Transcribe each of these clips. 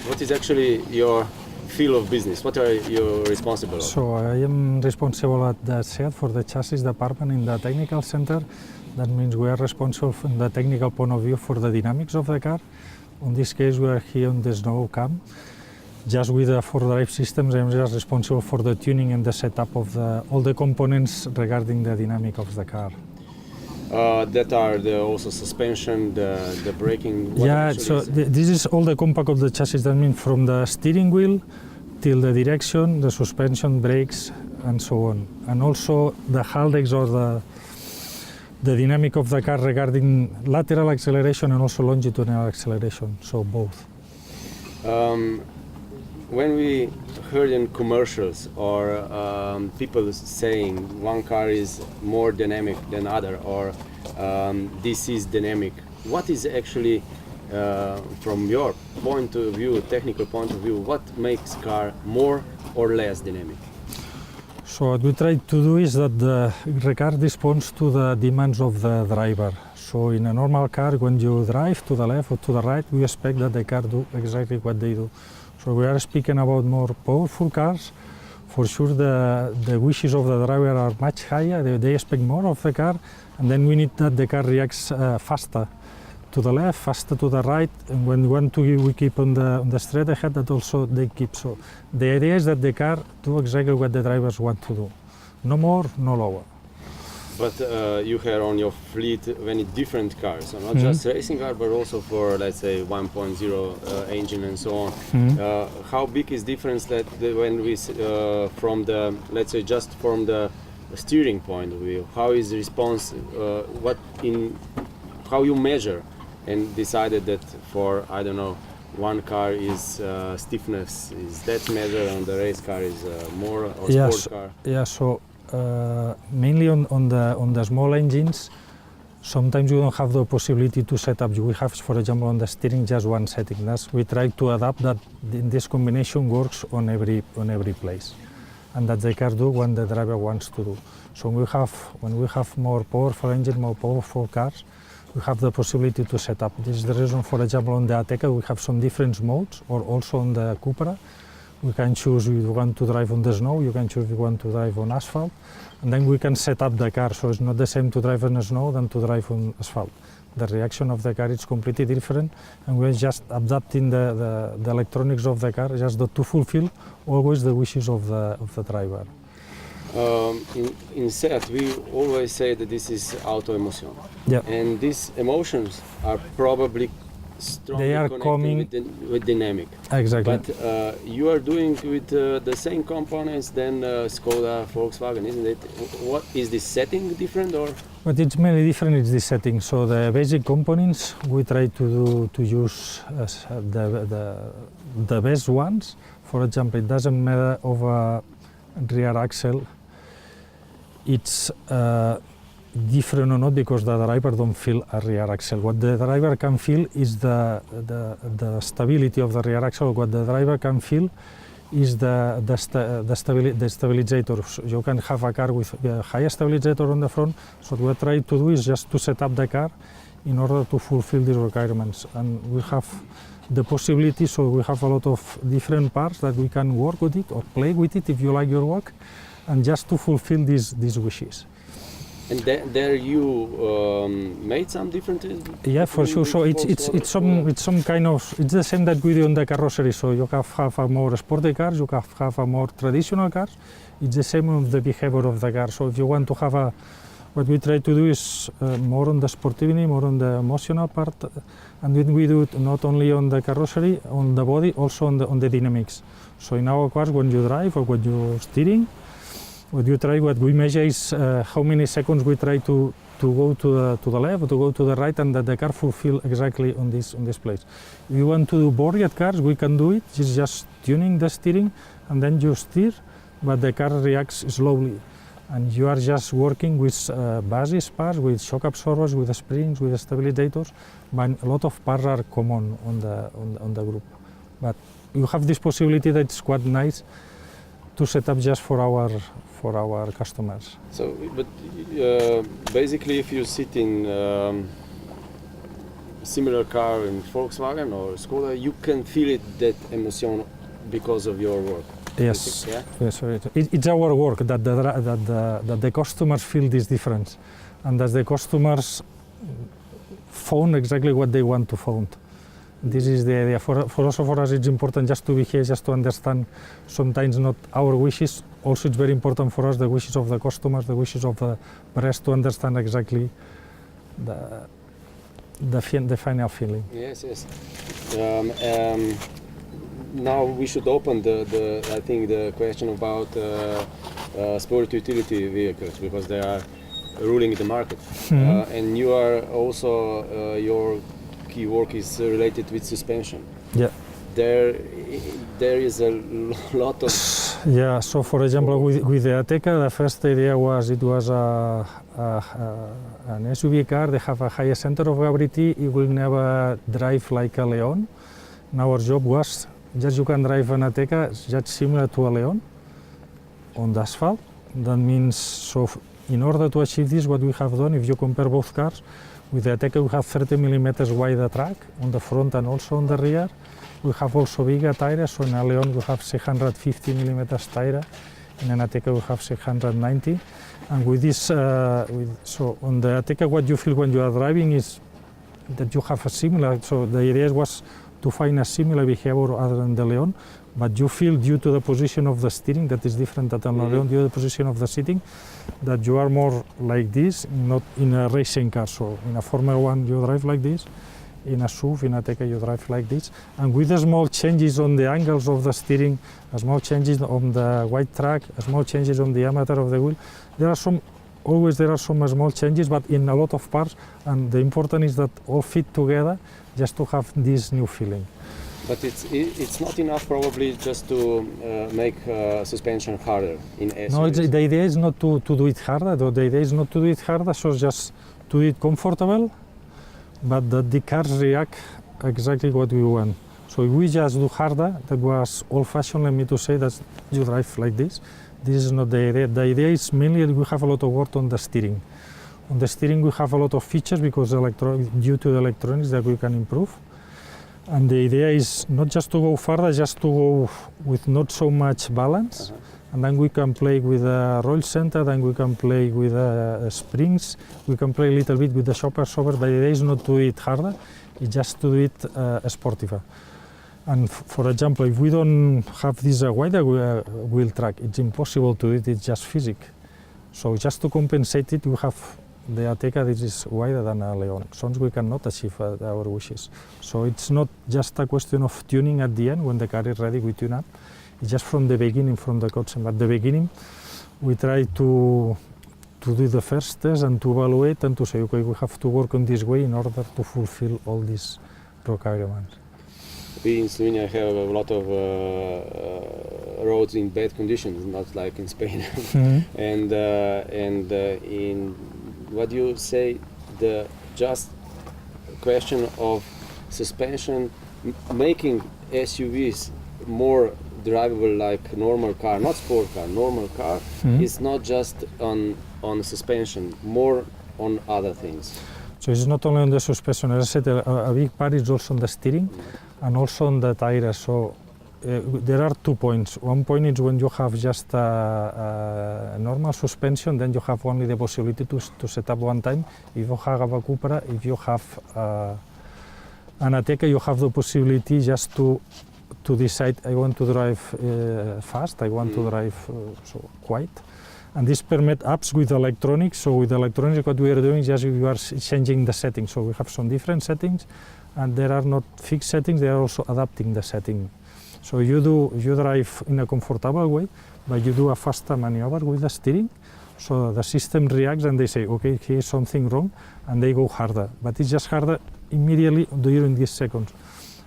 what is actually your field of business? What are you responsible for? So I am responsible at the Seat for the chassis department in the technical center. That means we are responsible from the technical point of view for the dynamics of the car. In this case, we are here on the snow camp. Just with the 4-drive systems, I am just responsible for the tuning and the setup of all the components regarding the dynamic of the car. That are also suspension, the braking? This is all the compact of the chassis. That means from the steering wheel till the direction, the suspension, brakes, and so on. And also the haldex or the dynamic of the car regarding lateral acceleration and also longitudinal acceleration, so both. When we heard in commercials or people saying one car is more dynamic than other, or this is dynamic, what is actually, from your point of view, technical point of view, what makes car more or less dynamic? So what we try to do is that the car responds to the demands of the driver. So in a normal car, when you drive to the left or to the right, we expect that the car do exactly what they do. So we are speaking about more powerful cars. For sure the wishes of the driver are much higher, they expect more of the car, and then we need that the car reacts faster to the left, faster to the right, and when we want to we keep on the straight ahead, that also they keep. So the idea is that the car do exactly what the drivers want to do. No more, no lower. But you have on your fleet many different cars, so not just racing cars, but also for, let's say, 1.0 engine and so on. How big is difference that when we from the, let's say, just from the steering point of view? How is the response? How you measure and decided that for, I don't know, one car is stiffness is that measure, and the race car is more, or sport car? Yeah. So. Mainly on the small engines, sometimes you don't have the possibility to set up. We have, for example, on the steering just one setting. We try to adapt that this combination works on every place, and that the car do what the driver wants to do. So when we have more powerful engine, more powerful cars, we have the possibility to set up. This is the reason, for example, on the Ateca we have some different modes, or also on the Cupra. We can choose if you want to drive on the snow, you can choose if you want to drive on asphalt, and then we can set up the car, so it's not the same to drive on snow than to drive on asphalt. The reaction of the car is completely different, and we're just adapting the electronics of the car just to fulfill always the wishes of the driver. In Seat, we always say that this is auto emotion, and these emotions are probably strongly connected with dynamic. Exactly. But you are doing with the same components than Skoda, Volkswagen, isn't it? What is this setting different, or? But it's mainly different. It's the setting. So the basic components we try to use the best ones. For example, it doesn't matter of a rear axle. It's different or not because the driver don't feel a rear axle. What the driver can feel is the stability of the rear axle. What the driver can feel is the stabilizators. You can have a car with a high stabilizator on the front. So what we try to do is just to set up the car in order to fulfill these requirements. And we have the possibility, so we have a lot of different parts that we can work with it or play with it if you like your work, and just to fulfill these wishes. And there you made some different? Yeah, for sure. So it's some kind of, it's the same that we do on the carrossery. So you have a more sporty cars, you have a more traditional cars. It's the same of the behavior of the car. So if you want to have what we try to do is more on the sportivity, more on the emotional part, and then we do it not only on the carrossery, on the body, also on the dynamics. So in our cars, when you drive or when you're steering, what we measure is how many seconds we try to go to the left or to go to the right, and that the car fulfill exactly on this place. If you want to do bored cars, we can do it. It's just tuning the steering, and then you steer, but the car reacts slowly, and you are just working with basis parts, with shock absorbers, with the springs, with the stabilizators. But a lot of parts are common on the group. But you have this possibility that it's quite nice to set up just for our customers. So, but basically, if you sit in similar car in Volkswagen or Skoda, you can feel it, that emotion, because of your work. Yes, Yeah? yes, it's our work that the customers feel this difference, and that the customers found exactly what they want to find. This is the idea. For us, it's important just to be here, just to understand sometimes not our wishes. Also, it's very important for us, the wishes of the customers, the wishes of the rest, to understand exactly the final feeling. Yes, yes. Now we should open I think the question about sport utility vehicles, because they are ruling the market. And you are also, your key work is related with suspension. Yeah. There is a lot of... Yeah, so for example, with the Ateca, the first idea was it was an SUV car. They have a higher center of gravity. It will never drive like a Leon. And our job was just you can drive an Ateca just similar to a Leon on the asphalt. That means, so in order to achieve this, what we have done, if you compare both cars, with the Ateca we have 30 millimeters wider track on the front and also on the rear. We have also bigger tires, so in a Leon we have 650 millimeters tire, in an Ateca we have 690. And with this, so on the Ateca, what you feel when you are driving is that you have a similar, so the idea was to find a similar behavior other than the Leon, but you feel, due to the position of the steering that is different than the Leon, due to the position of the seating, that you are more like this, not in a racing car. So in a Formula 1 you drive like this, in a SUV, in a Ateca you drive like this, and with the small changes on the angles of the steering, small changes on the white track, small changes on the diameter of the wheel. There are some small changes, but in a lot of parts, and the important is that all fit together just to have this new feeling. But it's not enough probably just to make suspension harder in SUVs. No, the idea is not to do it harder, though. The idea is not to do it harder, so just to do it comfortable, but that the cars react exactly what we want. So if we just do harder, that was old-fashioned, let me to say, that you drive like this. This is not the idea. The idea is mainly we have a lot of work on the steering. On the steering we have a lot of features because due to the electronics that we can improve. And the idea is not just to go further, just to go with not so much balance. And then we can play with the roll center, then we can play with springs, we can play a little bit with the shoppers over. The idea is not to do it harder, it's just to do it sportiver. And for example, if we don't have this wider wheel track, it's impossible to do it, it's just physics. So just to compensate it, we have the Ateca, this is wider than a Leon. Sometimes we cannot achieve our wishes. So it's not just a question of tuning at the end, when the car is ready we tune up. It's just from the beginning, from the concept. At the beginning, we try to do the first test and to evaluate and to say, okay, we have to work on this way in order to fulfill all these requirements. We in Slovenia have a lot of roads in bad conditions, not like in Spain. And in what you say, the just question of suspension, making SUVs more drivable like normal car, not sport car, normal car, is not just on suspension, more on other things. So it's not only on the suspension, as I said, a big part is also on the steering and also on the tires. So there are 2 points. One point is when you have just a normal suspension, then you have only the possibility to set up one time. If you have a Cupra, if you have an Ateca, you have the possibility just to decide, I want to drive fast, I want to drive so quiet. And this permits apps with electronics. So with electronics, what we are doing is just we are changing the settings. So we have some different settings, and there are not fixed settings, they are also adapting the setting. So you drive in a comfortable way, but you do a faster maneuver with the steering. So the system reacts and they say, okay, here's something wrong, and they go harder. But it's just harder immediately during these seconds.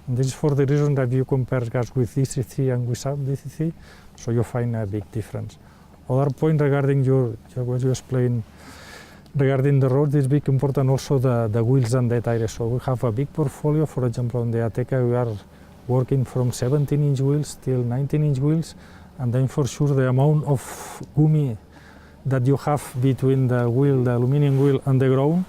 And this is for the reason that you compare cars with DC3 and without DC3, so you find a big difference. Other point regarding what you explained regarding the road is big important also the wheels and the tires. So we have a big portfolio. For example, on the Ateca we are working from 17-inch wheels till 19-inch wheels, and then for sure the amount of gummy that you have between the wheel, the aluminum wheel and the ground,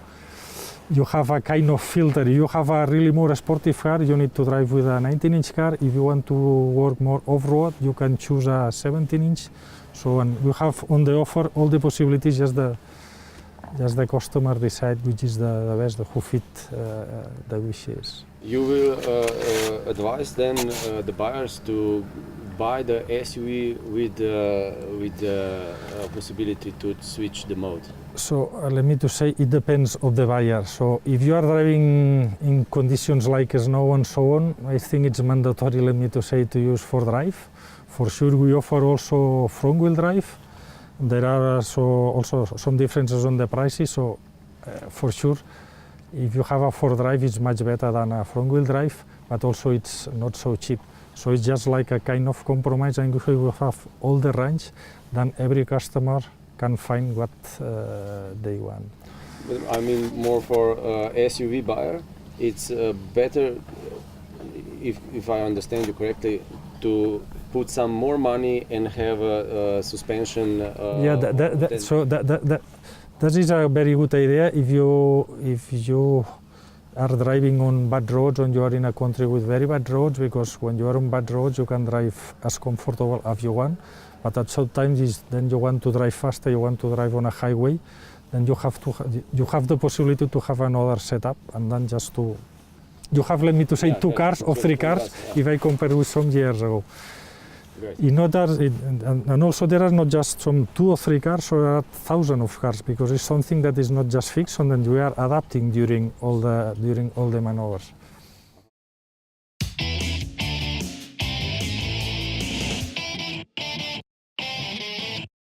you have a kind of filter. If you have a really more sportive car, you need to drive with a 19-inch car. If you want to work more off-road, you can choose a 17-inch. So and you have on the offer all the possibilities, just the customer decide which is the best, who fit the wishes. You will advise then the buyers to buy the SUV with the possibility to switch the mode. So let me to say it depends of the buyer. So if you are driving in conditions like snow and so on, I think it's mandatory, let me to say, to use 4-drive. For sure we offer also front-wheel drive. There are also some differences on the prices, so for sure if you have a 4-drive it's much better than a front-wheel drive, but also it's not so cheap. So it's just like a kind of compromise, and if you have all the range, then every customer can find what they want. I mean, more for SUV buyer, it's better, if I understand you correctly, to put some more money and have a suspension. Yeah, that is a very good idea. If you are driving on bad roads and you are in a country with very bad roads, because when you are on bad roads you can drive as comfortable as you want, but at some times then you want to drive faster, you want to drive on a highway, then you have the possibility to have another setup, and then just to you have, let me to say, 2 cars or 3 cars if I compare with some years ago. And also there are not just some 2 or 3 cars, so there are thousands of cars, because it's something that is not just fixed, and then you are adapting during all the maneuvers.